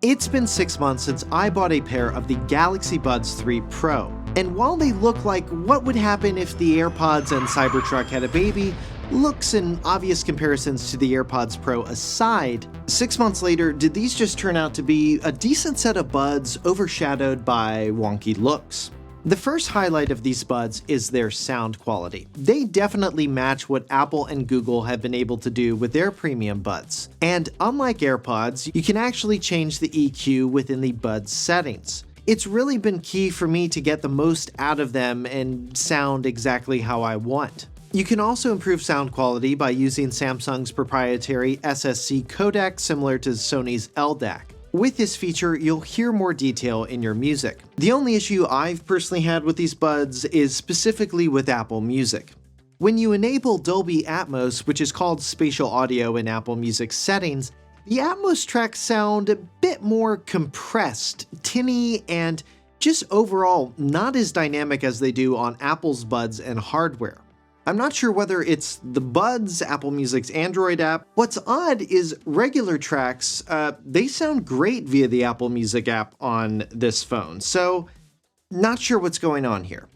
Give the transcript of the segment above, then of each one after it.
It's been 6 months since I bought a pair of the Galaxy Buds 3 Pro, and while they look like what would happen if the AirPods and Cybertruck had a baby, looks and obvious comparisons to the AirPods Pro aside, 6 months later, did these just turn out to be a decent set of buds overshadowed by wonky looks? The first highlight of these buds is their sound quality. They definitely match what Apple and Google have been able to do with their premium buds. And unlike AirPods, you can actually change the EQ within the buds settings. It's really been key for me to get the most out of them and sound exactly how I want. You can also improve sound quality by using Samsung's proprietary SSC codec similar to Sony's LDAC. With this feature, you'll hear more detail in your music. The only issue I've personally had with these buds is specifically with Apple Music. When you enable Dolby Atmos, which is called Spatial Audio in Apple Music settings, the Atmos tracks sound a bit more compressed, tinny, and just overall not as dynamic as they do on Apple's buds and hardware. I'm not sure whether it's the Buds, Apple Music's Android app. What's odd is regular tracks, they sound great via the Apple Music app on this phone, so not sure what's going on here.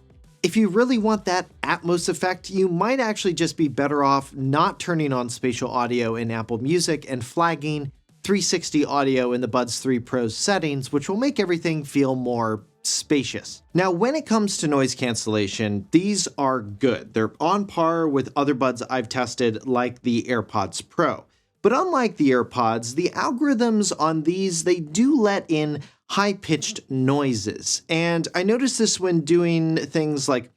If you really want that Atmos effect, you might actually just be better off not turning on spatial audio in Apple Music and flagging 360 audio in the Buds 3 Pro settings, which will make everything feel more spacious. Now, when it comes to noise cancellation, these are good. They're on par with other buds I've tested, like the AirPods Pro. But unlike the AirPods, the algorithms on these, they do let in high-pitched noises. And I noticed this when doing things like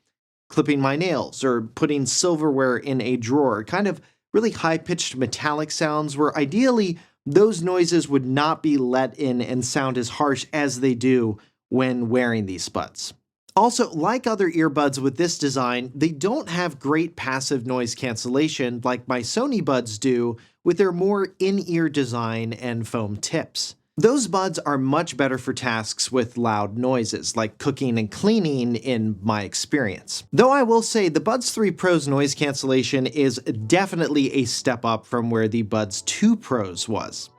clipping my nails or putting silverware in a drawer, kind of really high-pitched metallic sounds where ideally those noises would not be let in and sound as harsh as they do when wearing these buds. Also, like other earbuds with this design, they don't have great passive noise cancellation like my Sony buds do with their more in-ear design and foam tips. Those buds are much better for tasks with loud noises, like cooking and cleaning in my experience. Though I will say the Buds 3 Pro's noise cancellation is definitely a step up from where the Buds 2 Pro's was.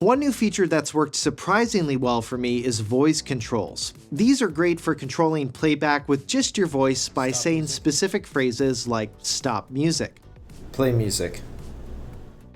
One new feature that's worked surprisingly well for me is voice controls. These are great for controlling playback with just your voice by saying specific phrases like stop music. Play music.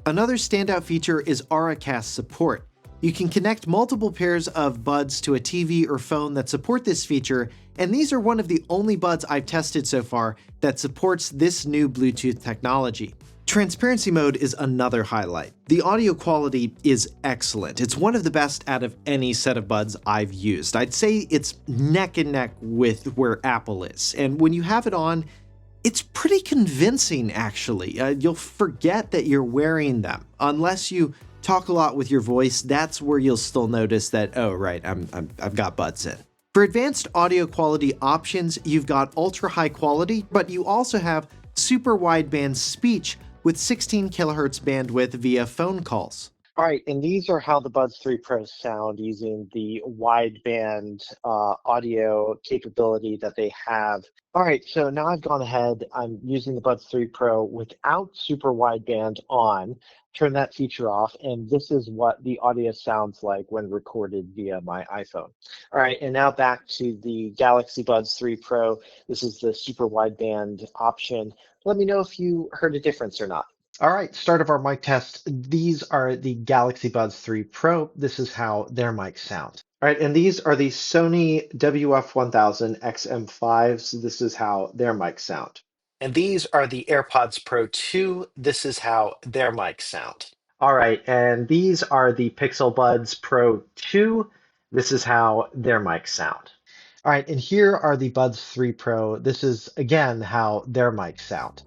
Another standout feature is Auracast support. You can connect multiple pairs of buds to a TV or phone that support this feature, and these are one of the only buds I've tested so far that supports this new Bluetooth technology. Transparency mode is another highlight. The audio quality is excellent. It's one of the best out of any set of buds I've used. I'd say it's neck and neck with where Apple is. And when you have it on, it's pretty convincing, actually. You'll forget that you're wearing them. Unless you talk a lot with your voice, that's where you'll still notice that, oh, right, I've got buds in. For advanced audio quality options, you've got ultra high quality, but you also have super wideband speech with 16 kilohertz bandwidth via phone calls. All right, and these are how the Buds 3 Pro sound using the wideband audio capability that they have. All right, so now I've gone ahead, I'm using the Buds 3 Pro without super wideband on, turn that feature off, and this is what the audio sounds like when recorded via my iPhone. All right, and now back to the Galaxy Buds 3 Pro. This is the super wideband option. Let me know if you heard a difference or not. All right, start of our mic test. These are the Galaxy Buds 3 Pro. This is how their mics sound. All right, and these are the Sony WF-1000 XM5s. This is how their mics sound. And these are the AirPods Pro 2. This is how their mics sound. All right, and these are the Pixel Buds Pro 2. This is how their mics sound. All right, and here are the Buds 3 Pro. This is, again, how their mics sound.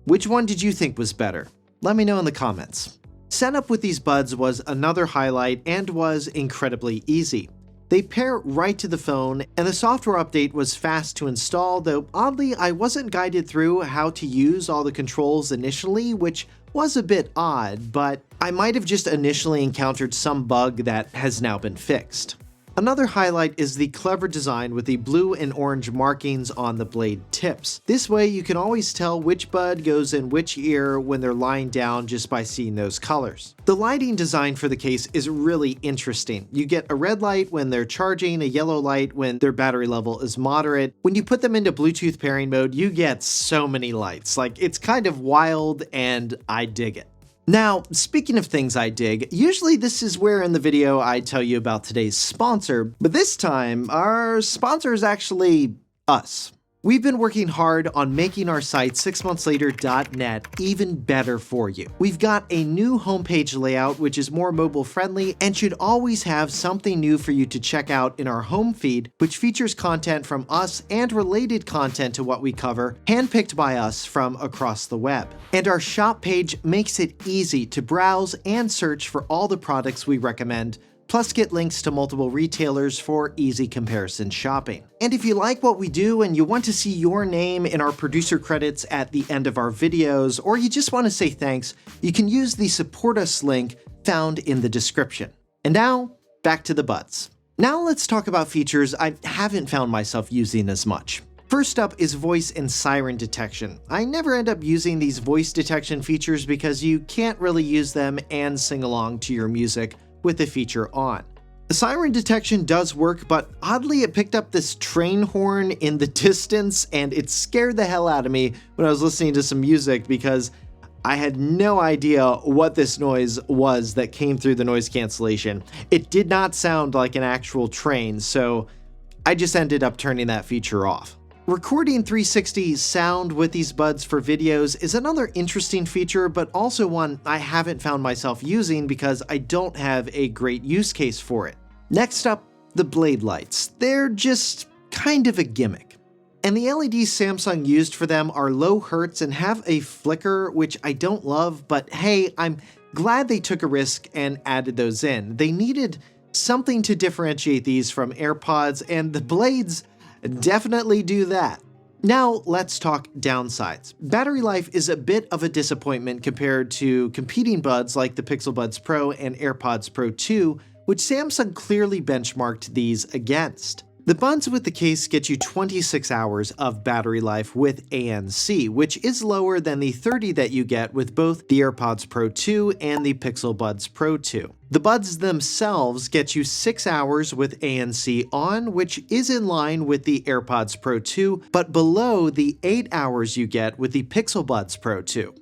Which one did you think was better? Let me know in the comments. Setup with these buds was another highlight and was incredibly easy. They pair right to the phone, and the software update was fast to install, though oddly I wasn't guided through how to use all the controls initially, which was a bit odd, but I might have just initially encountered some bug that has now been fixed. Another highlight is the clever design with the blue and orange markings on the blade tips. This way you can always tell which bud goes in which ear when they're lying down just by seeing those colors. The lighting design for the case is really interesting. You get a red light when they're charging, a yellow light when their battery level is moderate. When you put them into Bluetooth pairing mode, you get so many lights. Like, it's kind of wild and I dig it. Now, speaking of things I dig, usually this is where in the video I tell you about today's sponsor, but this time our sponsor is actually us. We've been working hard on making our site 6monthslater.net even better for you. We've got a new homepage layout which is more mobile friendly and should always have something new for you to check out in our home feed, which features content from us and related content to what we cover, handpicked by us from across the web. And our shop page makes it easy to browse and search for all the products we recommend, plus get links to multiple retailers for easy comparison shopping. And if you like what we do and you want to see your name in our producer credits at the end of our videos, or you just want to say thanks, you can use the Support Us link found in the description. And now, back to the buds. Now let's talk about features I haven't found myself using as much. First up is voice and siren detection. I never end up using these voice detection features because you can't really use them and sing along to your music with the feature on. The siren detection does work, but oddly it picked up this train horn in the distance and it scared the hell out of me when I was listening to some music because I had no idea what this noise was that came through the noise cancellation. It did not sound like an actual train, so I just ended up turning that feature off. Recording 360 sound with these buds for videos is another interesting feature, but also one I haven't found myself using because I don't have a great use case for it. Next up, the blade lights. They're just kind of a gimmick. And the LEDs Samsung used for them are low hertz and have a flicker, which I don't love, but hey, I'm glad they took a risk and added those in. They needed something to differentiate these from AirPods, and the blades definitely do that. Now let's talk downsides. Battery life is a bit of a disappointment compared to competing buds like the Pixel Buds Pro and AirPods Pro 2, which Samsung clearly benchmarked these against. The buds with the case get you 26 hours of battery life with ANC, which is lower than the 30 that you get with both the AirPods Pro 2 and the Pixel Buds Pro 2. The buds themselves get you 6 hours with ANC on, which is in line with the AirPods Pro 2, but below the 8 hours you get with the Pixel Buds Pro 2.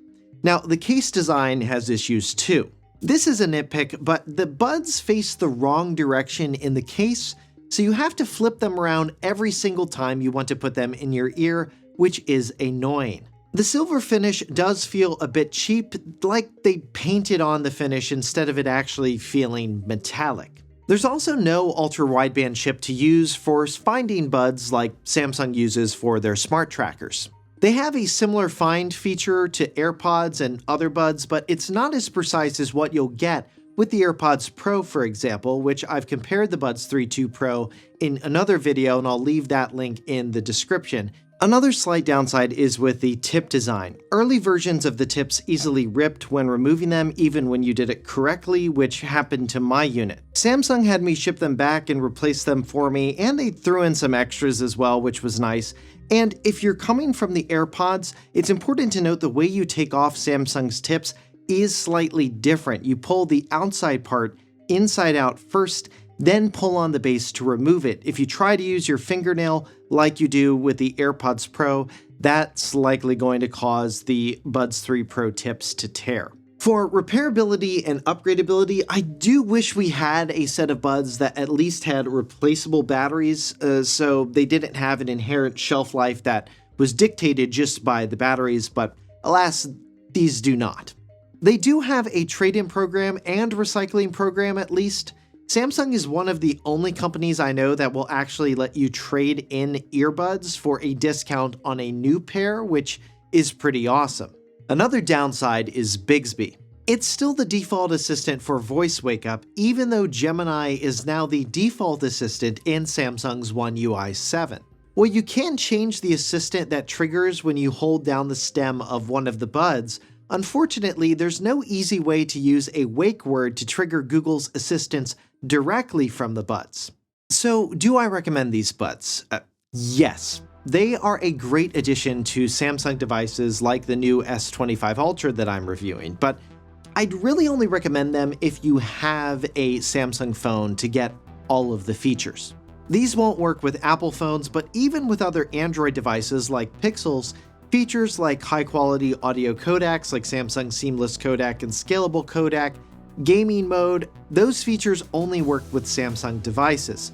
Now, the case design has issues too. This is a nitpick, but the buds face the wrong direction in the case, so you have to flip them around every single time you want to put them in your ear, which is annoying. The silver finish does feel a bit cheap, like they painted on the finish instead of it actually feeling metallic. There's also no ultra-wideband chip to use for finding buds like Samsung uses for their smart trackers. They have a similar find feature to AirPods and other buds, but it's not as precise as what you'll get with the AirPods Pro, for example, which I've compared the Buds 3 Pro in another video, and I'll leave that link in the description. Another slight downside is with the tip design. Early versions of the tips easily ripped when removing them, even when you did it correctly, which happened to my unit. Samsung had me ship them back and replace them for me, and they threw in some extras as well, which was nice. And if you're coming from the AirPods, it's important to note the way you take off Samsung's tips is slightly different. You pull the outside part inside out first, then pull on the base to remove it. If you try to use your fingernail like you do with the AirPods Pro, that's likely going to cause the Buds 3 Pro tips to tear. For repairability and upgradability, I do wish we had a set of buds that at least had replaceable batteries, so they didn't have an inherent shelf life that was dictated just by the batteries, but alas, these do not. They do have a trade-in program and recycling program at least. Samsung is one of the only companies I know that will actually let you trade in earbuds for a discount on a new pair, which is pretty awesome. Another downside is Bixby. It's still the default assistant for voice wake-up, even though Gemini is now the default assistant in Samsung's One UI 7. Well, you can change the assistant that triggers when you hold down the stem of one of the buds. Unfortunately, there's no easy way to use a wake word to trigger Google's assistants directly from the buds. So, do I recommend these buds? Yes. They are a great addition to Samsung devices like the new S25 Ultra that I'm reviewing, but I'd really only recommend them if you have a Samsung phone to get all of the features. These won't work with Apple phones, but even with other Android devices like Pixels, features like high-quality audio codecs like Samsung Seamless Codec and Scalable Codec, gaming mode, those features only work with Samsung devices.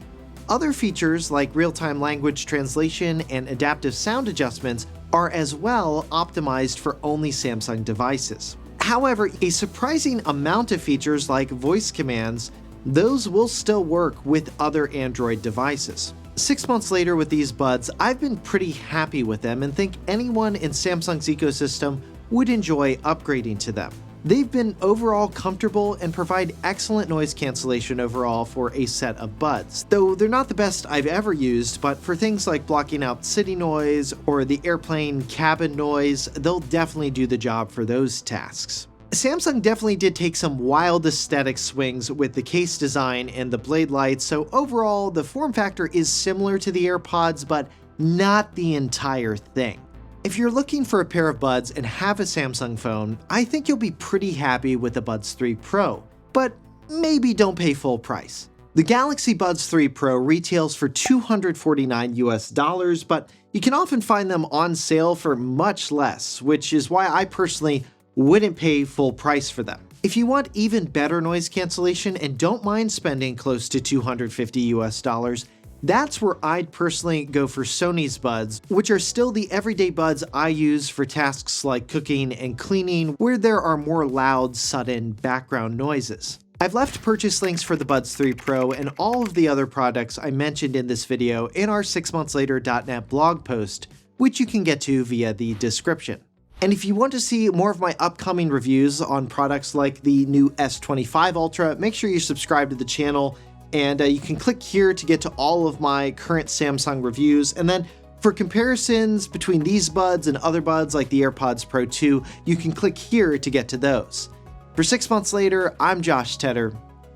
Other features like real-time language translation and adaptive sound adjustments are as well optimized for only Samsung devices. However, a surprising amount of features like voice commands, those will still work with other Android devices. 6 months later with these buds, I've been pretty happy with them and think anyone in Samsung's ecosystem would enjoy upgrading to them. They've been overall comfortable and provide excellent noise cancellation overall for a set of buds. Though they're not the best I've ever used, but for things like blocking out city noise or the airplane cabin noise, they'll definitely do the job for those tasks. Samsung definitely did take some wild aesthetic swings with the case design and the blade lights, so overall the form factor is similar to the AirPods, but not the entire thing. If you're looking for a pair of buds and have a Samsung phone, I think you'll be pretty happy with the Buds 3 Pro, but maybe don't pay full price. The Galaxy Buds 3 Pro retails for $249 US, but you can often find them on sale for much less, which is why I personally wouldn't pay full price for them. If you want even better noise cancellation and don't mind spending close to $250 US, that's where I'd personally go for Sony's buds, which are still the everyday buds I use for tasks like cooking and cleaning, where there are more loud, sudden background noises. I've left purchase links for the Buds 3 Pro and all of the other products I mentioned in this video in our 6monthslater.net blog post, which you can get to via the description. And if you want to see more of my upcoming reviews on products like the new S25 Ultra, make sure you subscribe to the channel. And you can click here to get to all of my current Samsung reviews. And then for comparisons between these buds and other buds like the AirPods Pro 2, you can click here to get to those. For 6 months later, I'm Josh Tedder.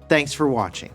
Thanks for watching.